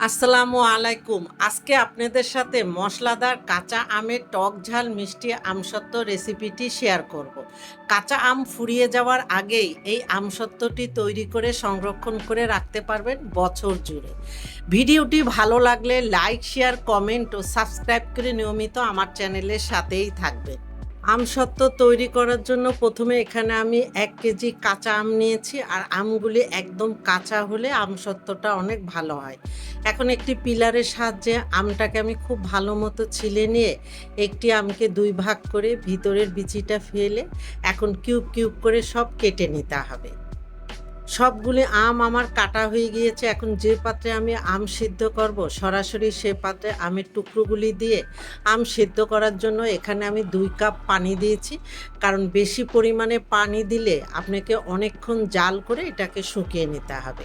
আসসালামু আলাইকুম। আজকে আপনাদের সাথে মশলাদার কাঁচা আমের টক ঝাল মিষ্টি আমসত্ত্ব রেসিপিটি শেয়ার করব। কাঁচা আম ফুরিয়ে যাওয়ার আগেই এই আমসত্ত্বটি তৈরি করে সংরক্ষণ করে রাখতে পারবেন বছর জুড়ে। ভিডিওটি ভালো লাগলে লাইক, শেয়ার, কমেন্ট ও সাবস্ক্রাইব করে নিয়মিত আমার চ্যানেলের সাথেই থাকবেন। আমসত্ত্ব তৈরি করার জন্য প্রথমে এখানে আমি ১ কেজি কাঁচা আম নিয়েছি, আর আমগুলি একদম কাঁচা হলে আমসত্ত্বটা অনেক ভালো হয়। এখন একটি পিলারের সাহায্যে আমটাকে আমি খুব ভালো মতো ছিলে নিয়ে একটি আমকে ২ ভাগ করে ভিতরের বিচিটা ফেলে এখন কিউব কিউব করে সব কেটে নিতে হবে। সবগুলি আম আমার কাটা হয়ে গিয়েছে। এখন যে পাত্রে আমি আম সিদ্ধ করব, সরাসরি সে পাত্রে আমের টুকরোগুলি দিয়ে আম সিদ্ধ করার জন্য এখানে আমি ২ কাপ পানি দিয়েছি। কারণ বেশি পরিমাণে পানি দিলে আপনাকে অনেকক্ষণ জাল করে এটাকে শুকিয়ে নিতে হবে।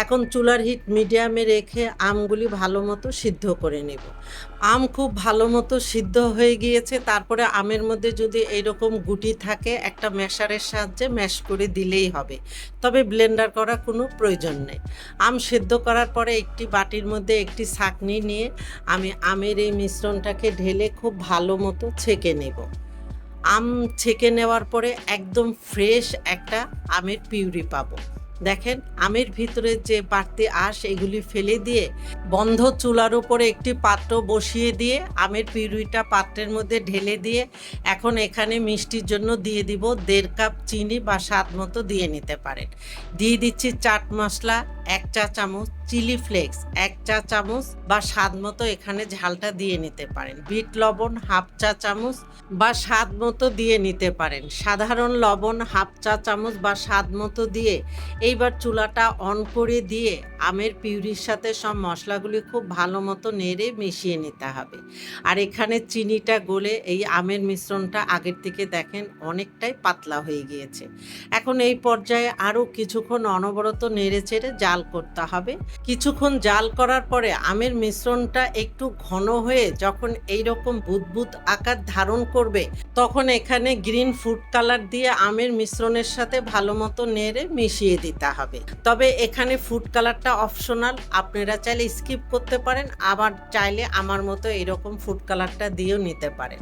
এখন চুলার হিট মিডিয়ামে রেখে আমগুলি ভালো মতো সিদ্ধ করে নেব। আম খুব ভালো মতো সিদ্ধ হয়ে গিয়েছে। তারপরে আমের মধ্যে যদি এইরকম গুটি থাকে, একটা ম্যাশারের সাহায্যে ম্যাশ করে দিলেই হবে। তবে ব্লেন্ডার করার কোনো প্রয়োজন নেই। আম সেদ্ধ করার পরে একটি বাটির মধ্যে একটি ছাঁকনি নিয়ে আমি আমের এই মিশ্রণটাকে ঢেলে খুব ভালো মতো ছেঁকে নেব। আম ছেঁকে নেওয়ার পরে একদম ফ্রেশ একটা আমের পিউরি পাবো। দেখেন, আমের ভিতরে যে বাড়তি আঁশ এগুলি ফেলে দিয়ে বন্ধ চুলার উপরে একটি পাত্র বসিয়ে দিয়ে আমের পিউরিটা পাত্রের মধ্যে ঢেলে দিয়ে এখন এখানে মিষ্টির জন্য দিয়ে দিব ১.৫ কাপ চিনি বা স্বাদ মতো দিয়ে নিতে পারেন। দিয়ে দিচ্ছি চাট মশলা ১ চা চামচ, চিলি ফ্লেক্স ১ চা চামচ বা স্বাদ মতো এখানে ঝালটা দিয়ে নিতে পারেন। বিট লবণ ১/২ চা চামচ বা স্বাদ মতো দিয়ে নিতে পারেন। সাধারণ লবণ ১/২ চা চামচ বা স্বাদ মতো দিয়ে এইবার চুলাটা অন করে দিয়ে আমের পিউরির সাথে সব মশলাগুলি খুব ভালো মতো নেড়ে মিশিয়ে নিতে হবে। আর এখানে চিনিটা গলে এই আমের মিশ্রণটা আগের থেকে দেখেন অনেকটাই পাতলা হয়ে গিয়েছে। এখন এই পর্যায়ে আরও কিছুক্ষণ অনবরত নেড়েচেড়ে জাল করতে হবে। কিছুক্ষণ জাল করার পরে আমের মিশ্রণটা একটু ঘন হয়ে যখন এইরকম বুদবুদ আকার ধারণ করবে, তখন এখানে গ্রিন ফুড কালার দিয়ে আমের মিশ্রণের সাথে ভালো মতো নেড়ে মিশিয়ে দিতে হবে। তবে এখানে ফুড কালারটা অপশনাল, আপনারা চাইলে স্কিপ করতে পারেন, আবার চাইলে আমার মতো এরকম ফুড কালারটা দিয়েও নিতে পারেন।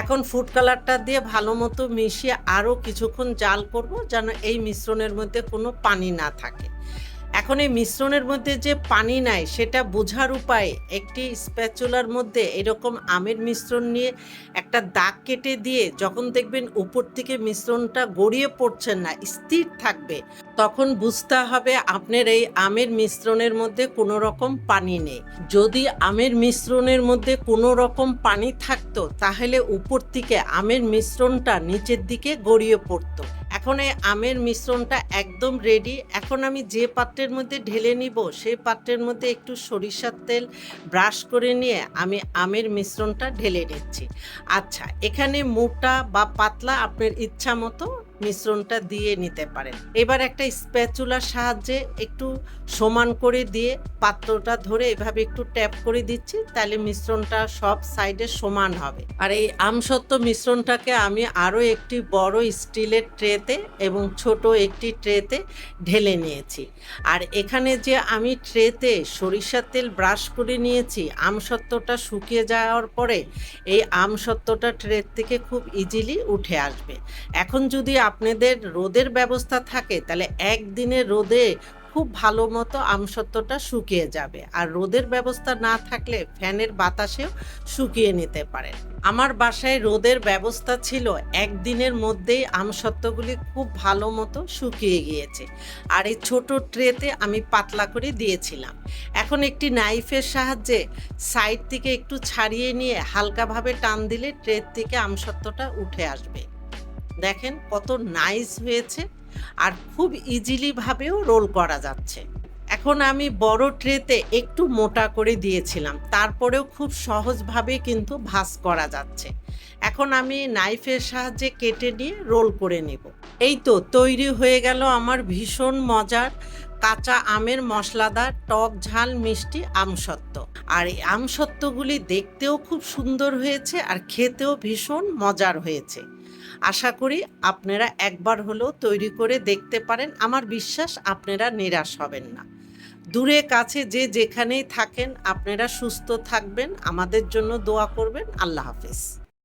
এখন ফুড কালারটা দিয়ে ভালো মতো মিশিয়ে আরও কিছুক্ষণ জাল করব, যেন এই মিশ্রণের মধ্যে কোনো পানি না থাকে। এখন এই মিশ্রণের মধ্যে যে পানি নাই সেটা বোঝার উপায় একটি স্প্যাচুলার মধ্যে এরকম আমের মিশ্রণ নিয়ে একটা দাগ কেটে দিয়ে যখন দেখবেন উপর থেকে মিশ্রণটা গড়িয়ে পড়ছে না, স্থির থাকবে, তখন বুঝতে হবে আপনার এই আমের মিশ্রণের মধ্যে কোনো রকম পানি নেই। যদি আমের মিশ্রণের মধ্যে কোনো রকম পানি থাকতো তাহলে উপর থেকে আমের মিশ্রণটা নিচের দিকে গড়িয়ে পড়তো। এখন এই আমের মিশ্রণটা একদম রেডি। এখন আমি যে পাত্রের মধ্যে ঢেলে নিব সেই পাত্রের মধ্যে একটু সরিষার তেল ব্রাশ করে নিয়ে আমি আমের মিশ্রণটা ঢেলে নিচ্ছি। আচ্ছা, এখানে মোটা বা পাতলা আপনার ইচ্ছা মতো মিশ্রণটা দিয়ে নিতে পারেন। এবার একটা স্প্যাচুলার সাহায্যে একটু সমান করে দিয়ে পাত্রটা ধরে এভাবে একটু ট্যাপ করে দিচ্ছি, তাহলে মিশ্রণটা সব সাইডে সমান হবে। আর এই আমসত্ত্ব মিশ্রণটাকে আমি আরও একটি বড় স্টিলের ট্রেতে এবং ছোট একটি ট্রেতে ঢেলে নিয়েছি। আর এখানে যে আমি ট্রেতে সরিষার তেল ব্রাশ করে নিয়েছি, আমসত্ত্বটা শুকিয়ে যাওয়ার পরে এই আমসত্ত্বটা ট্রে থেকে খুব ইজিলি উঠে আসবে। এখন যদি আপনাদের রোদের ব্যবস্থা থাকে তাহলে একদিনের রোদে খুব ভালো মতো আমসত্ত্বটা শুকিয়ে যাবে। আর রোদের ব্যবস্থা না থাকলে ফ্যানের বাতাসেও শুকিয়ে নিতে পারেন। আমার বাসায় রোদের ব্যবস্থা ছিল, একদিনের মধ্যেই আমসত্ত্বগুলি খুব ভালো মতো শুকিয়ে গিয়েছে। আর এই ছোট ট্রেতে আমি পাতলা করে দিয়েছিলাম। এখন একটি নাইফের সাহায্যে সাইড থেকে একটু ছাড়িয়ে নিয়ে হালকাভাবে টান দিলে ট্রের থেকে আমসত্ত্বটা উঠে আসবে। দেখেন কত নাইস হয়েছে, আর খুব ইজিলি ভাবেও রোল করা যাচ্ছে। এখন আমি বড় ট্রেতে একটু মোটা করে দিয়েছিলাম, তারপরেও খুব সহজভাবে কিন্তু ভাঁজ করা যাচ্ছে। এখন আমি নাইফের সাহায্যে কেটে নিয়ে রোল করে নেব। এই তো তৈরি হয়ে গেল আমার ভীষণ মজার কাঁচা আমের মশলাদার টক ঝাল মিষ্টি আমসত্ত্ব। আর এই আমসত্ত্বগুলি দেখতেও খুব সুন্দর হয়েছে আর খেতেও ভীষণ মজার হয়েছে। আশা করি আপনারা একবার হলেও তৈরি করে দেখতে পারেন। আমার বিশ্বাস আপনারা নিরাশ হবেন না। দূরে কাছে যে যেখানেই থাকেন আপনারা সুস্থ থাকবেন, আমাদের জন্য দোয়া করবেন। আল্লাহ হাফেজ।